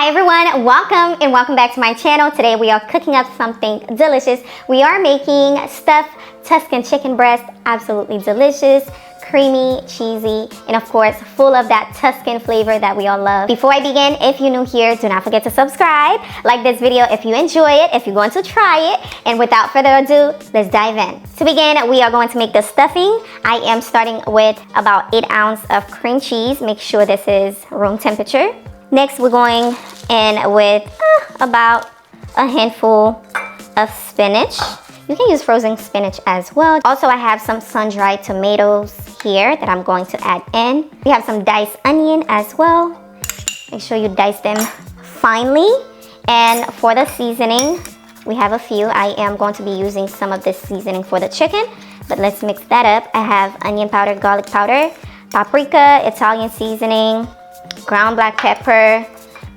Hi everyone, welcome back to my channel. Today we are cooking up something delicious. We are making stuffed Tuscan chicken breast. Absolutely delicious, creamy, cheesy, and of course full of that Tuscan flavor that we all love. Before I begin, if you're new here, do not forget to subscribe, like this video if you enjoy it, if you're going to try it, and without further ado, let's dive in. To begin, we are going to make the stuffing. I am starting with about 8 ounces of cream cheese. Make sure this is room temperature. Next, we're going in with about a handful of spinach. You can use frozen spinach as well. Also, I have some sun-dried tomatoes here that I'm going to add in. We have some diced onion as well. Make sure you dice them finely. And for the seasoning, we have a few. I am going to be using some of this seasoning for the chicken, but let's mix that up. I have onion powder, garlic powder, paprika, Italian seasoning, ground black pepper,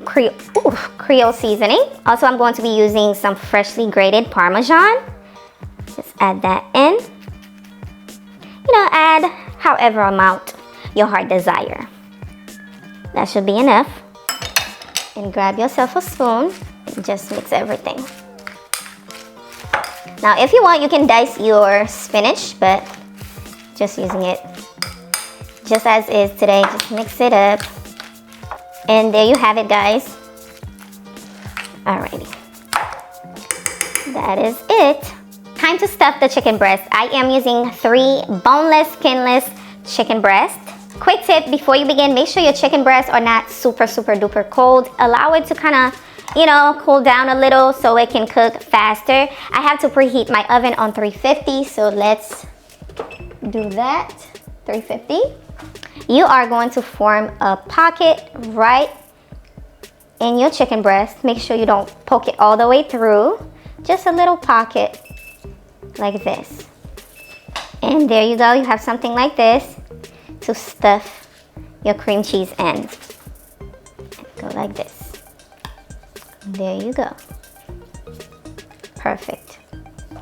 creole seasoning. Also, I'm going to be using some freshly grated parmesan. Just add that in. You know, add however amount your heart desire. That should be enough. And grab yourself a spoon and just mix everything. Now, if you want, you can dice your spinach, but just using it just as is today. Just mix it up. And there you have it, guys. Alrighty. That is it. Time to stuff the chicken breast. I am using 3 boneless, skinless chicken breast. Quick tip before you begin, make sure your chicken breasts are not super duper cold. Allow it to kind of, you know, cool down a little so it can cook faster. I have to preheat my oven on 350, so let's do that. 350. You are going to form a pocket right in your chicken breast. Make sure you don't poke it all the way through. Just a little pocket like this. And there you go. You have something like this to stuff your cream cheese in. Go like this. There you go. Perfect.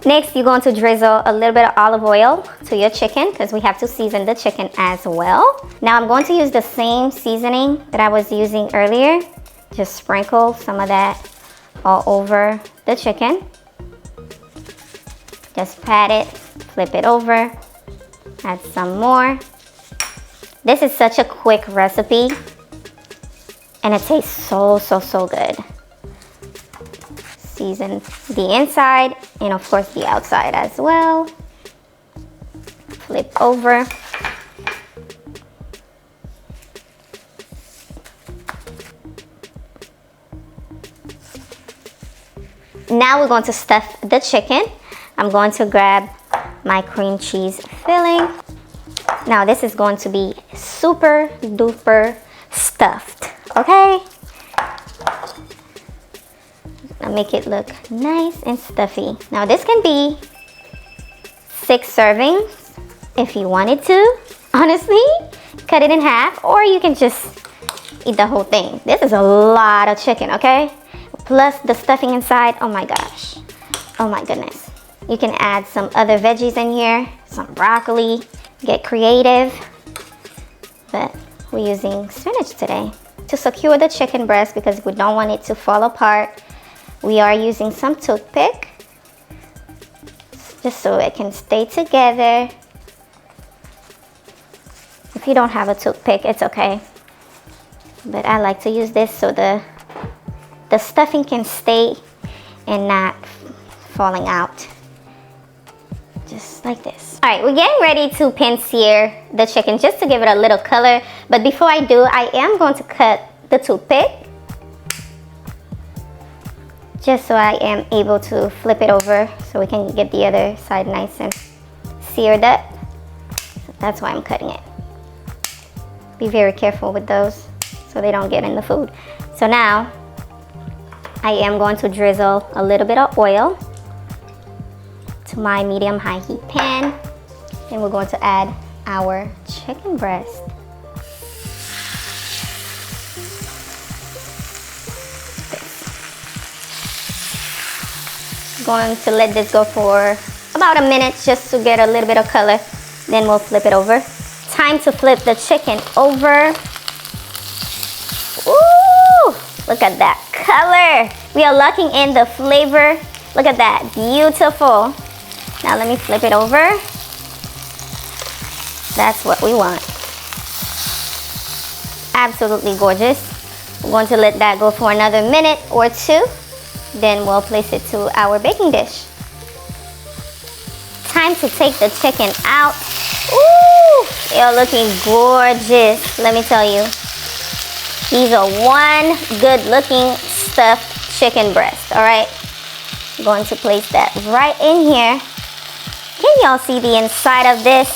Next, you're going to drizzle a little bit of olive oil to your chicken because we have to season the chicken as well. Now I'm going to use the same seasoning that I was using earlier. Just sprinkle some of that all over the chicken. Just pat it, flip it over, add some more. This is such a quick recipe and it tastes so good. Season the inside and of course the outside as well. Flip over. Now we're going to stuff the chicken. I'm going to grab my cream cheese filling. Now this is going to be super duper stuffed, okay? Make it look nice and stuffy. Now this can be 6 servings if you wanted to. Honestly, cut it in half, or you can just eat the whole thing. This is a lot of chicken, okay? Plus the stuffing inside. Oh my gosh. Oh my goodness. You can add some other veggies in here, some broccoli. Get creative. But we're using spinach today. To secure the chicken breast, because we don't want it to fall apart, we are using some toothpick just so it can stay together. If you don't have a toothpick, it's okay. But I like to use this so the stuffing can stay and not falling out. Just like this. All right, we're getting ready to pan sear the chicken just to give it a little color. But before I do, I am going to cut the toothpick, just so I am able to flip it over so we can get the other side nice and seared up. So that's why I'm cutting it. Be very careful with those so they don't get in the food. So now I am going to drizzle a little bit of oil to my medium-high heat pan. And we're going to add our chicken breast. Going to let this go for about a minute just to get a little bit of color. Then we'll flip it over. Time to flip the chicken over. Ooh! Look at that color. We are locking in the flavor. Look at that, beautiful. Now let me flip it over. That's what we want. Absolutely gorgeous. We're going to let that go for another minute or two. Then we'll place it to our baking dish. Time to take the chicken out. Ooh, they're looking gorgeous. Let me tell you. These are one good looking stuffed chicken breast, all right? I'm going to place that right in here. Can y'all see the inside of this?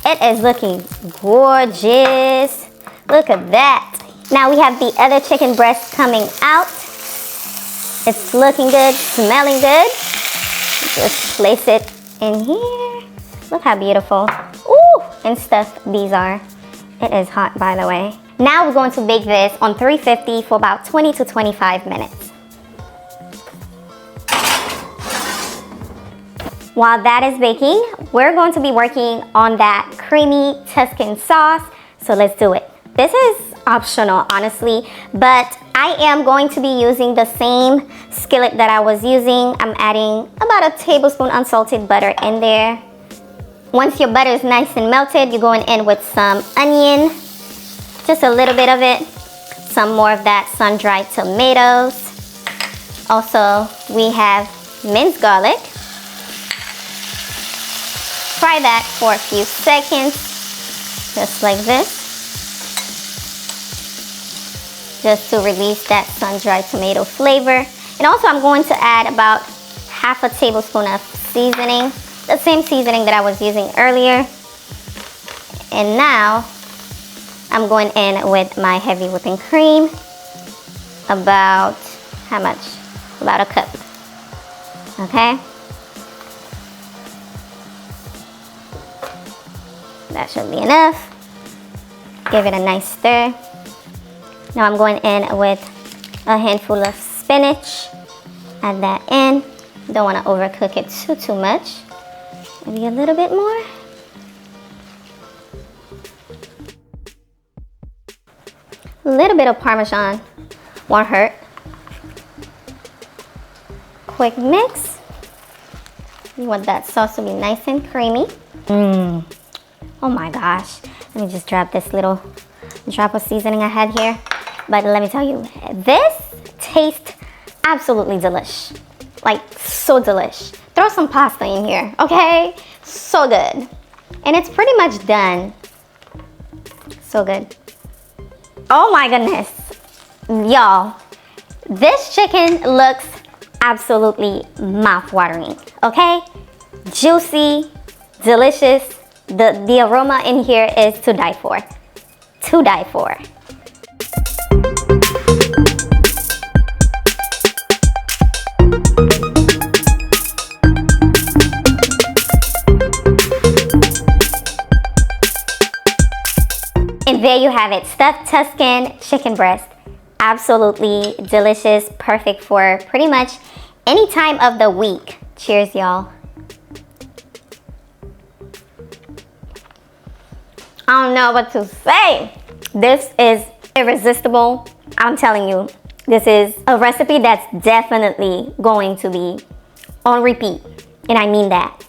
It is looking gorgeous. Look at that. Now we have the other chicken breast coming out. It's looking good, smelling good. Just place it in here. Look how beautiful. Ooh, and stuffed these are. It is hot, by the way. Now we're going to bake this on 350 for about 20 to 25 minutes. While that is baking, we're going to be working on that creamy Tuscan sauce. So let's do it. This is optional, honestly, but I am going to be using the same skillet that I was using. I'm adding about a tablespoon unsalted butter in there. Once your butter is nice and melted, you're going in with some onion, just a little bit of it, some more of that sun-dried tomatoes. Also, we have minced garlic. Fry that for a few seconds, just like this. Just to release that sun-dried tomato flavor. And also I'm going to add about half a tablespoon of seasoning, the same seasoning that I was using earlier. And now I'm going in with my heavy whipping cream. About, how much? About a cup. Okay? That should be enough. Give it a nice stir. Now I'm going in with a handful of spinach. Add that in. Don't want to overcook it too much. Maybe a little bit more. A little bit of parmesan won't hurt. Quick mix. You want that sauce to be nice and creamy. Oh my gosh. Let me just drop this little drop of seasoning I had here. But let me tell you, this tastes absolutely delish. Like, so delish. Throw some pasta in here, okay? So good. And it's pretty much done. So good. Oh my goodness. Y'all, this chicken looks absolutely mouth-watering, okay? Juicy, delicious. The aroma in here is to die for. To die for. And there you have it, stuffed Tuscan chicken breast. Absolutely delicious, perfect for pretty much any time of the week. Cheers, y'all. I don't know what to say. This is irresistible. I'm telling you, this is a recipe that's definitely going to be on repeat. And I mean that.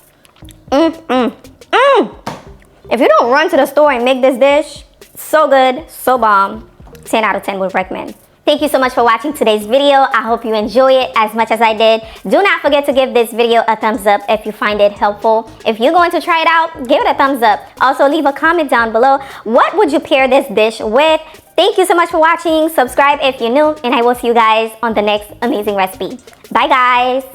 If you don't run to the store and make this dish, so good, so bomb, 10 out of 10 would recommend. Thank you so much for watching today's video. I hope you enjoy it as much as I did. Do not forget to give this video a thumbs up if you find it helpful. If you're going to try it out, give it a thumbs up. Also, leave a comment down below. What would you pair this dish with? Thank you so much for watching. Subscribe if you're new, and I will see you guys on the next amazing recipe. Bye, guys.